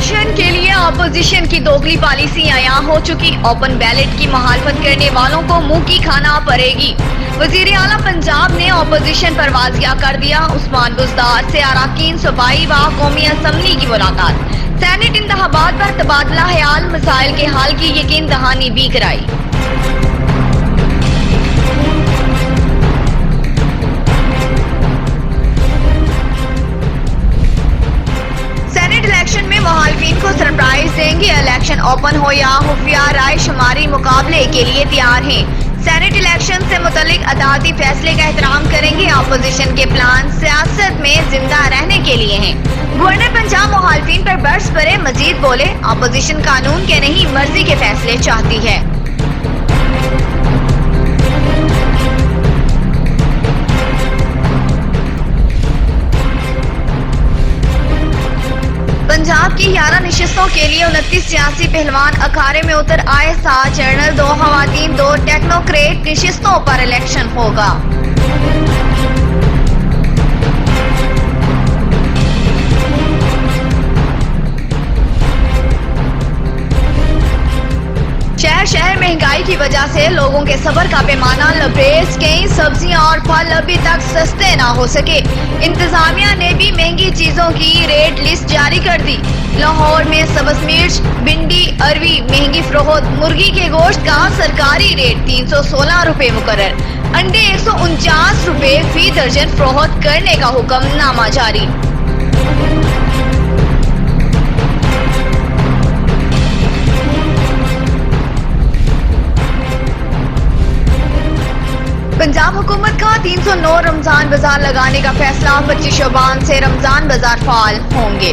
Election के लिए opposition की दोगली पॉलिसी यहाँ हो चुकी। ओपन बैलेट की मुखालफत करने वालों को मुंह की खाना पड़ेगी। वजीर आला पंजाब ने अपोजिशन पर वाजिया कर दिया। उस्मान बुज़दार से अरकान सूबाई व कौमी असम्बली की मुलाकात। सेनेट इंतखाबात पर तबादला ख्याल मसाइल के हल की यकीन दहानी भी कराई। इलेक्शन में मुखालिफिन को सरप्राइज देंगे। इलेक्शन ओपन हो या खुफिया राय शुमारी मुकाबले के लिए तैयार हैं। सेनेट इलेक्शन से मुतल्लिक अदालती फैसले का एहतराम करेंगे। अपोजिशन के प्लान सियासत में जिंदा रहने के लिए हैं। गवर्नर पंजाब मुखालिफिन पर बर्स पड़े, मजीद बोले अपोजिशन कानून के नहीं मर्जी के फैसले चाहती है। पंजाब की 11 नशिस्तों के लिए 29 सियासी पहलवान अखाड़े में उतर आए। 7 जनरल, 2 खवातीन, 2 टेक्नोक्रेट नशिस्तों पर इलेक्शन होगा। शहर शहर महंगाई की वजह से लोगों के सब्र का पैमाना लबरेज। कई सब्जियां और फल अभी तक सस्ते ना हो सके। इंतजामिया ने भी महंगी चीजों की रेट लिस्ट जारी कर दी। लाहौर में सब्ज मिर्च, भिंडी, अरवी महंगी फरोख्त। मुर्गी के गोश्त का सरकारी रेट 316 रुपए मुकर्रर। अंडे 149 रुपए फी दर्जन फरोख्त करने का हुक्मनामा जारी। पंजाब हुकूमत का 309 रमजान बाजार लगाने का फैसला। 25 शबान से रमजान बाजार फाल होंगे।